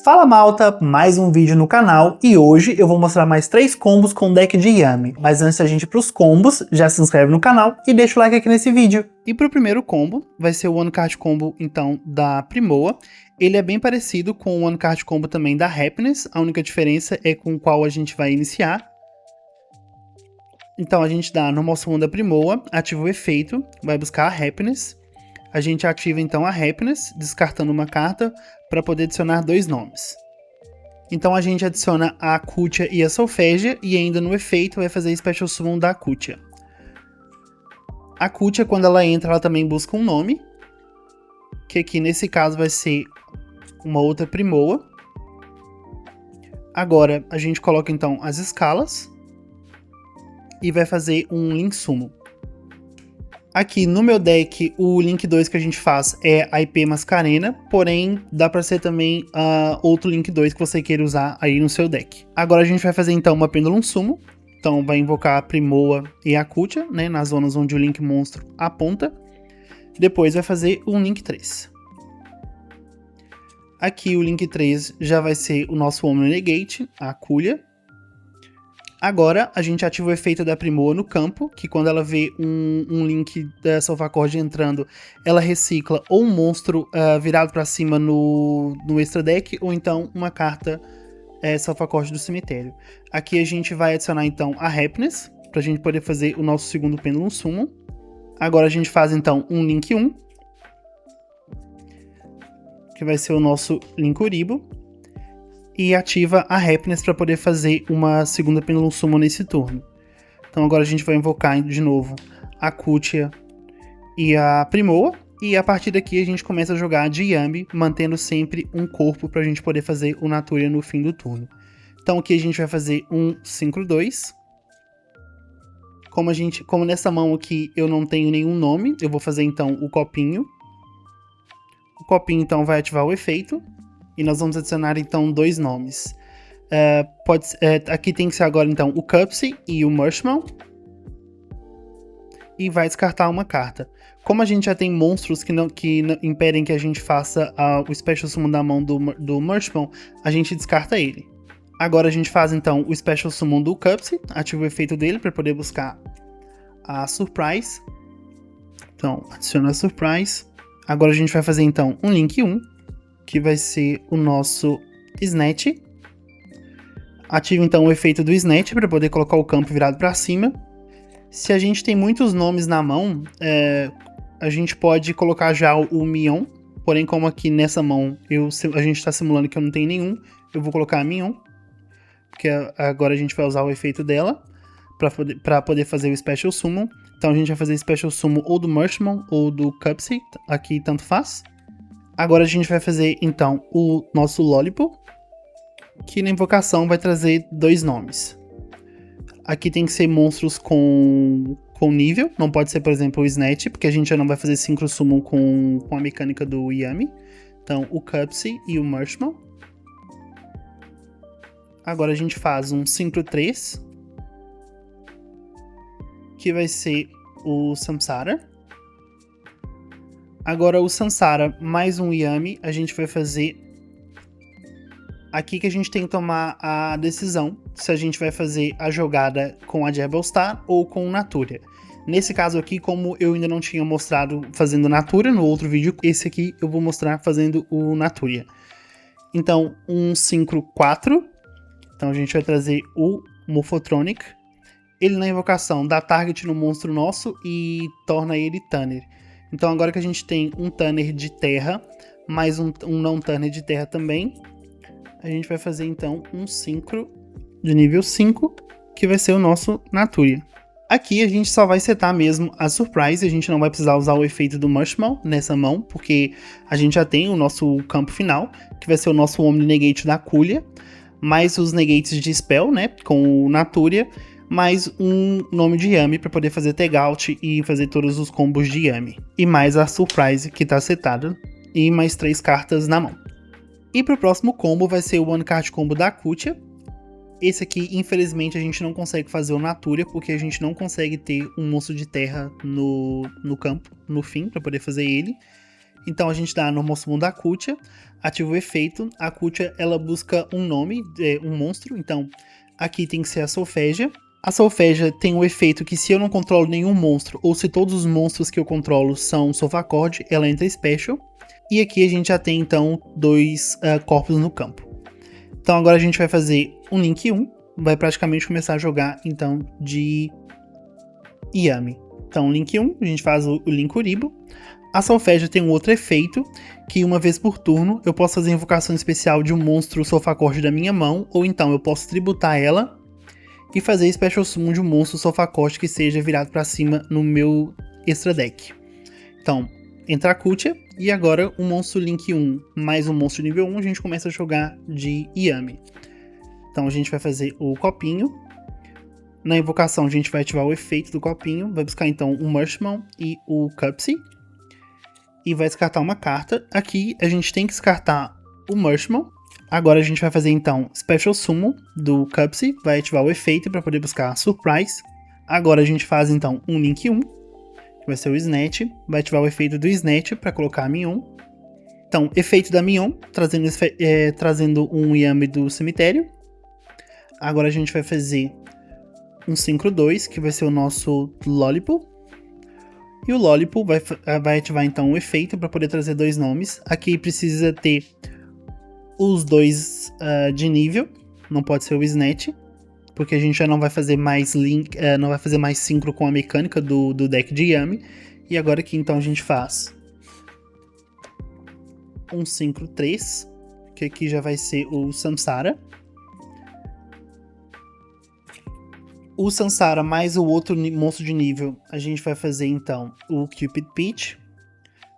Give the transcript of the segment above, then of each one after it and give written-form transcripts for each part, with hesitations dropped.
Fala malta, mais um vídeo no canal e hoje eu vou mostrar mais 3 combos com o deck de Yami. Mas antes da gente ir pros combos, já se inscreve no canal e deixa o like aqui nesse vídeo. E pro primeiro combo, vai ser o One Card Combo, então, da Primoa. Ele é bem parecido com o One Card Combo também da Happiness, a única diferença é com qual a gente vai iniciar. Então a gente dá Normal Summon da Primoa, ativa o efeito, vai buscar a Happiness. A gente ativa então a Happiness, descartando uma carta, para poder adicionar 2 nomes. Então a gente adiciona a Kutia e a Solfégia, e ainda no efeito vai fazer Special Summon da Kutia. A Kutia, quando ela entra, ela também busca um nome, que aqui nesse caso vai ser uma outra Primoa. Agora a gente coloca então as escalas, e vai fazer um Link Summon. Aqui no meu deck, o Link 2 que a gente faz é a IP Mascarena, porém dá para ser também outro Link 2 que você queira usar aí no seu deck. Agora a gente vai fazer então uma Pendulum Summon, então vai invocar a Primoa e a Kutia, né, nas zonas onde o Link Monstro aponta. Depois vai fazer um Link 3. Aqui o Link 3 já vai ser o nosso Omni Negate, a Kulia. Agora, a gente ativa o efeito da Primoa no campo, que quando ela vê um Link da Solfacorde entrando, ela recicla ou um monstro virado para cima no extra deck, ou então uma carta Solfacorde do cemitério. Aqui a gente vai adicionar então a Happiness, para a gente poder fazer o nosso segundo Pendulum Summon. Agora a gente faz então um Link 1, que vai ser o nosso Link Uribo. E ativa a Happiness para poder fazer uma segunda Pendulum Summon nesse turno. Então agora a gente vai invocar de novo a Kutia e a Primoa. E a partir daqui a gente começa a jogar de Yami, mantendo sempre um corpo para a gente poder fazer o Naturia no fim do turno. Então aqui a gente vai fazer um Synchro 2. Como nessa mão aqui eu não tenho nenhum nome, eu vou fazer então o copinho. O copinho então vai ativar o efeito. E nós vamos adicionar então 2 nomes. Aqui tem que ser agora então o Cupsy e o Marshmallow. E vai descartar uma carta. Como a gente já tem monstros que impedem que a gente faça o Special Summon da mão do Marshmallow, a gente descarta ele. Agora a gente faz então o Special Summon do Cupsy, ativa o efeito dele para poder buscar a Surprise. Então, adiciona a Surprise. Agora a gente vai fazer então um Link 1. Que vai ser o nosso Snatch. Ativa então o efeito do Snatch para poder colocar o campo virado para cima. Se a gente tem muitos nomes na mão, a gente pode colocar já o Mion. Porém, como aqui nessa mão a gente está simulando que eu não tenho nenhum, eu vou colocar a Mion. Porque agora a gente vai usar o efeito dela para poder fazer o Special Summon. Então a gente vai fazer Special Summon ou do Marshmallow ou do Cupsy. Aqui tanto faz. Agora a gente vai fazer, então, o nosso Lollipop, que na invocação vai trazer 2 nomes. Aqui tem que ser monstros com nível, não pode ser, por exemplo, o Snatch, porque a gente já não vai fazer Synchro Summon com a mecânica do Yami. Então, o Cupsy e o Marshmallow. Agora a gente faz um Synchro 3, que vai ser o Samsara. Agora o Samsara mais um Yami, a gente vai fazer aqui que a gente tem que tomar a decisão se a gente vai fazer a jogada com a Jebel Star ou com o Naturia. Nesse caso aqui, como eu ainda não tinha mostrado fazendo Naturia no outro vídeo, esse aqui eu vou mostrar fazendo o Naturia. Então, um Synchro 4, então a gente vai trazer o Morphotronic. Ele na invocação dá target no monstro nosso e torna ele Tanner. Então agora que a gente tem um Tanner de terra, mais um não Tanner de terra também, a gente vai fazer então um Synchro de nível 5, que vai ser o nosso Naturia. Aqui a gente só vai setar mesmo a Surprise, a gente não vai precisar usar o efeito do Marshmallow nessa mão, porque a gente já tem o nosso campo final, que vai ser o nosso Omni Negate da Kulia, mais os Negates de Spell, né, com o Naturia, mais um nome de Yami para poder fazer tag out e fazer todos os combos de Yami. E mais a Surprise que está setada. E mais 3 cartas na mão. E para o próximo combo vai ser o One Card Combo da Kutia. Esse aqui, infelizmente, a gente não consegue fazer o Naturia, porque a gente não consegue ter um monstro de terra no campo, no fim, para poder fazer ele. Então a gente dá Normal Summon da Kutia, ativa o efeito. A Kutia, ela busca um nome, um monstro. Então aqui tem que ser a Solfégia. A Solfégia tem o efeito que se eu não controlo nenhum monstro, ou se todos os monstros que eu controlo são Solfacorde, ela entra Special. E aqui a gente já tem então 2 corpos no campo. Então agora a gente vai fazer um Link 1, vai praticamente começar a jogar então de Yami. Então Link 1, a gente faz o Link Uribo. A Solfégia tem um outro efeito, que uma vez por turno eu posso fazer invocação especial de um monstro Solfacorde da minha mão, ou então eu posso tributar ela e fazer Special Summon de um monstro Solfacorde que seja virado para cima no meu extra deck. Então, entra a Kutia, e agora um monstro Link 1 mais um monstro nível 1, a gente começa a jogar de Yami. Então a gente vai fazer o copinho. Na invocação a gente vai ativar o efeito do copinho, vai buscar então o Marshmallow e o Cupsy. E vai descartar uma carta. Aqui a gente tem que descartar o Marshmallow. Agora a gente vai fazer então Special Summon do Cupsy, vai ativar o efeito para poder buscar a Surprise. Agora a gente faz então um Link 1, que vai ser o Snatch, vai ativar o efeito do Snatch para colocar a Mignon. Então, efeito da Mignon, trazendo um Yami do cemitério. Agora a gente vai fazer um Synchro 2, que vai ser o nosso Lollipop. E o Lollipop vai ativar então o efeito para poder trazer 2 nomes. Aqui precisa ter os 2 de nível, não pode ser o Snatch, porque a gente já não vai fazer mais não vai fazer mais Synchro com a mecânica do deck de Yami. E agora aqui então a gente faz um Synchro 3, que aqui já vai ser o Samsara. O Samsara mais o outro monstro de nível, a gente vai fazer então o Cupid Peach.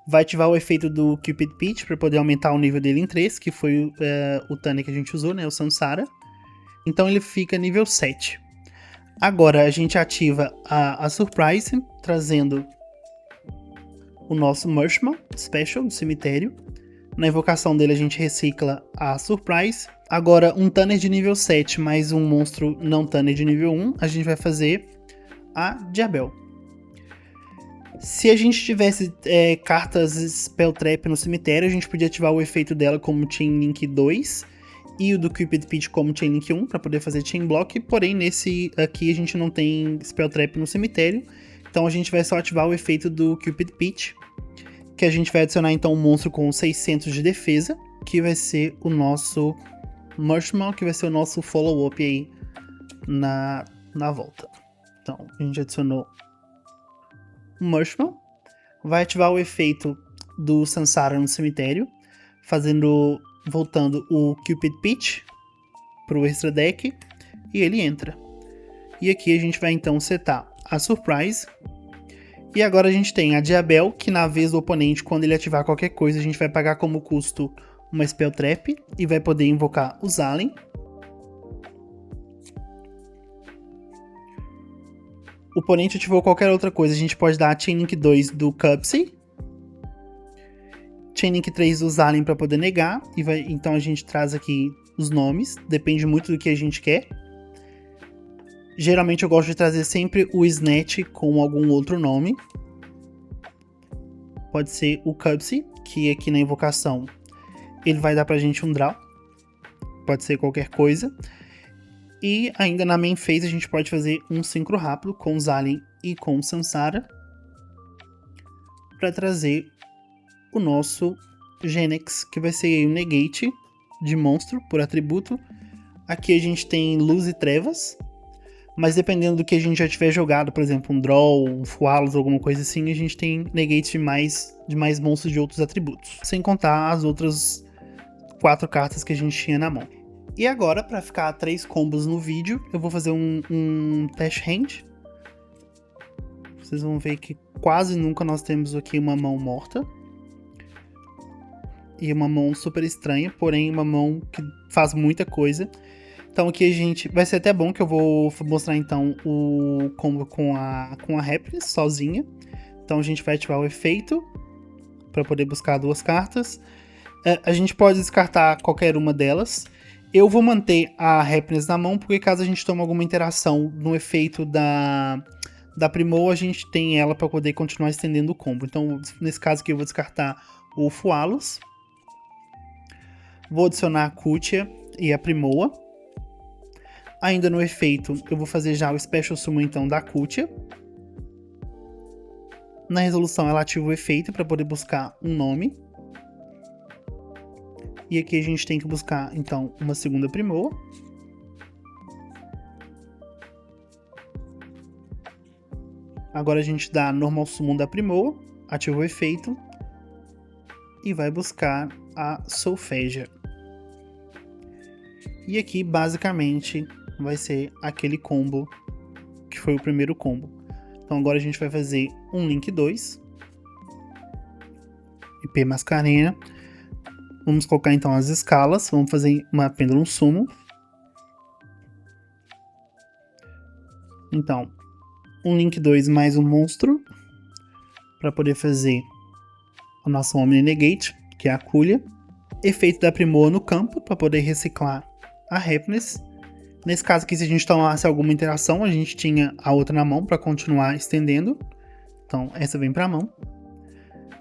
Vai ativar o efeito do Cupid Peach para poder aumentar o nível dele em 3, que foi o Tânia que a gente usou, né, o Samsara. Então ele fica nível 7. Agora a gente ativa a Surprise, trazendo o nosso Marshmallow Special do cemitério. Na invocação dele a gente recicla a Surprise. Agora um Tanner de nível 7 mais um monstro não Tanner de nível 1, a gente vai fazer a Diabel. Se a gente tivesse cartas Spell Trap no cemitério, a gente podia ativar o efeito dela como Chain Link 2 e o do Cupid Peach como Chain Link 1 para poder fazer Chain Block, porém nesse aqui a gente não tem Spell Trap no cemitério, então a gente vai só ativar o efeito do Cupid Peach, que a gente vai adicionar então um monstro com 600 de defesa, que vai ser o nosso Marshmallow, que vai ser o nosso follow-up aí na volta. Então a gente adicionou Marshmallow, vai ativar o efeito do Samsara no cemitério, voltando o Cupid Peach pro extra deck, e ele entra. E aqui a gente vai então setar a Surprise. E agora a gente tem a Diabel, que na vez do oponente, quando ele ativar qualquer coisa, a gente vai pagar como custo uma Spell Trap e vai poder invocar o Zalen. O oponente ativou qualquer outra coisa, a gente pode dar a Chain Link 2 do Cupsy, Chain Link 3 do Zalen para poder negar, então a gente traz aqui os nomes, depende muito do que a gente quer. Geralmente eu gosto de trazer sempre o Snatch com algum outro nome. Pode ser o Cupsy, que aqui na invocação ele vai dar pra gente um draw. Pode ser qualquer coisa. E ainda na main phase a gente pode fazer um Synchro rápido com o Zalen e com o Samsara, para trazer o nosso Genex, que vai ser o Negate de monstro por atributo. Aqui a gente tem Luz e Trevas, mas dependendo do que a gente já tiver jogado, por exemplo, um Draw, um Fualos, alguma coisa assim, a gente tem Negate de mais monstros de outros atributos, sem contar as outras 4 cartas que a gente tinha na mão. E agora, para ficar 3 combos no vídeo, eu vou fazer um Test Hand. Vocês vão ver que quase nunca nós temos aqui uma mão morta. E uma mão super estranha, porém uma mão que faz muita coisa. Então aqui a gente... Vai ser até bom que eu vou mostrar então o combo com a Happiness sozinha. Então a gente vai ativar o efeito para poder buscar 2 cartas. A gente pode descartar qualquer uma delas. Eu vou manter a Happiness na mão, porque caso a gente tome alguma interação no efeito da Primoa, a gente tem ela para poder continuar estendendo o combo. Então nesse caso aqui eu vou descartar o Fualos. Vou adicionar a Kutia e a Primoa. Ainda no efeito, eu vou fazer já o Special Summon então da Kutia. Na resolução ela ativa o efeito para poder buscar um nome. E aqui a gente tem que buscar então uma segunda Primoa. Agora a gente dá Normal Summon da Primoa, ativa o efeito e vai buscar a Solfégia. E aqui basicamente vai ser aquele combo que foi o primeiro combo. Então agora a gente vai fazer um Link 2. IP Mascarenhas. Vamos colocar então as escalas. Vamos fazer uma Pendulum Summon. Então, um Link 2 mais um monstro. Para poder fazer o nosso Omni Negate, que é a Kulia. Efeito da Primoa no campo, para poder reciclar a Happiness. Nesse caso aqui, se a gente tomasse alguma interação, a gente tinha a outra na mão para continuar estendendo. Então, essa vem para a mão.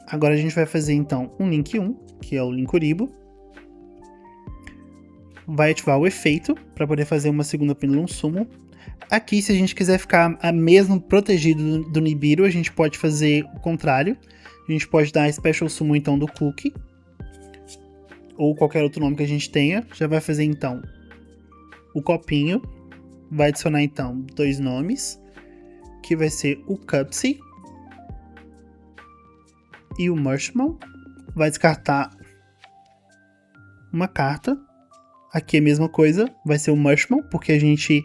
Agora a gente vai fazer, então, um Link 1, que é o Linkuriboh. Vai ativar o efeito para poder fazer uma segunda Pendulum Summon. Aqui, se a gente quiser ficar mesmo protegido do Nibiru, a gente pode fazer o contrário. A gente pode dar a Special Summon, então, do Cookie. Ou qualquer outro nome que a gente tenha. Já vai fazer, então, o Copinho. Vai adicionar, então, 2 nomes. Que vai ser o Cupsy e o Marshmallow. Vai descartar uma carta. Aqui é a mesma coisa. Vai ser o Marshmallow, porque a gente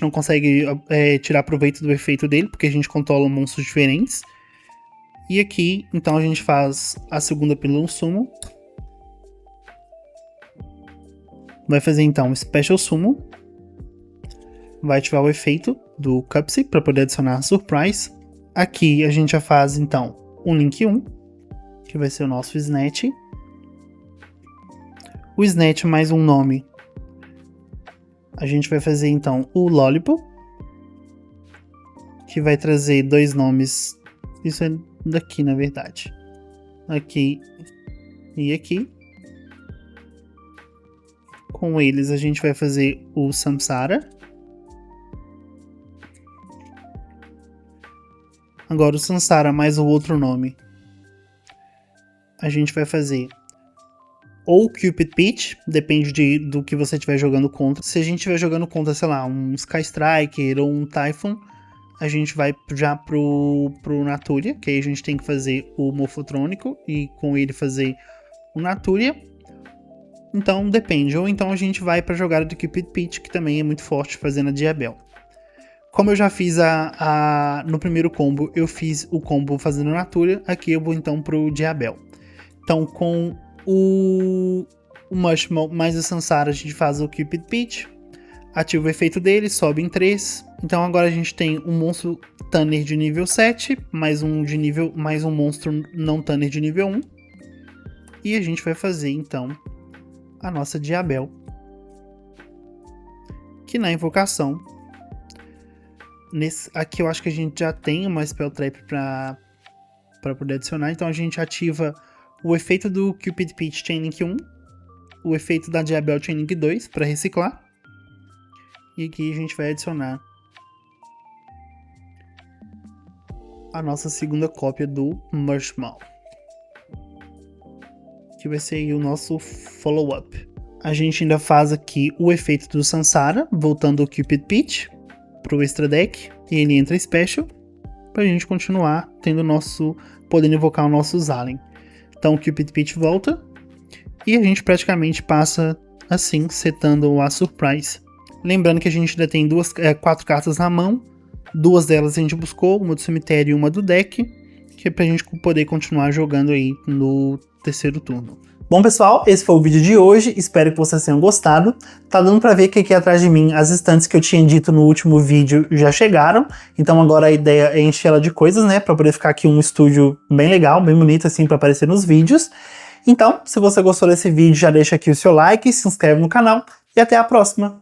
não consegue tirar proveito do efeito dele, porque a gente controla monstros diferentes. E aqui, então, a gente faz a segunda Pendulum Summon. Vai fazer, então, Special Summon. Vai ativar o efeito do Cupsy para poder adicionar a Surprise. Aqui a gente já faz, então, um Link 1, que vai ser o nosso Snatch. O Snatch mais um nome. A gente vai fazer, então, o Lollipop, que vai trazer 2 nomes. Isso é daqui, na verdade. Aqui e aqui. Com eles a gente vai fazer o Samsara. Agora o Samsara mais o outro nome. A gente vai fazer ou Cupid Peach, depende do que você estiver jogando contra. Se a gente estiver jogando contra, sei lá, um Sky Striker ou um Typhon, a gente vai já pro Naturia, que aí a gente tem que fazer o Morfotrônico e com ele fazer o Naturia. Então depende, ou então a gente vai pra jogada de Cupid Peach, que também é muito forte fazendo a Diabel. Como eu já fiz no primeiro combo, eu fiz o combo fazendo a Naturia, aqui eu vou então pro Diabel. Então com o Marshmallow mais o Samsara a gente faz o Cupid Peach, ativa o efeito dele, sobe em 3. Então agora a gente tem um monstro Tanner de nível 7, mais um monstro não Tanner de nível 1. E a gente vai fazer então a nossa Diabel, que na invocação, aqui eu acho que a gente já tem uma Spell Trap para poder adicionar, então a gente ativa o efeito do Cupid Peach Chainlink 1, o efeito da Diabel Chainlink 2 para reciclar, e aqui a gente vai adicionar a nossa segunda cópia do Marshmallow, que vai ser aí o nosso follow-up. A gente ainda faz aqui o efeito do Samsara, voltando o Cupid Peach pro extra deck, e ele entra special, pra gente continuar podendo invocar o nosso Zalen. Então o Cupid Peach volta, e a gente praticamente passa assim, setando a Surprise. Lembrando que a gente ainda tem 4 cartas na mão, 2 delas a gente buscou, uma do cemitério e uma do deck, que é pra gente poder continuar jogando aí no terceiro turno. Bom, pessoal, esse foi o vídeo de hoje, espero que vocês tenham gostado. Tá dando pra ver que aqui atrás de mim as estantes que eu tinha dito no último vídeo já chegaram, então agora a ideia é encher ela de coisas, né, pra poder ficar aqui um estúdio bem legal, bem bonito assim pra aparecer nos vídeos. Então, se você gostou desse vídeo, já deixa aqui o seu like, se inscreve no canal e até a próxima!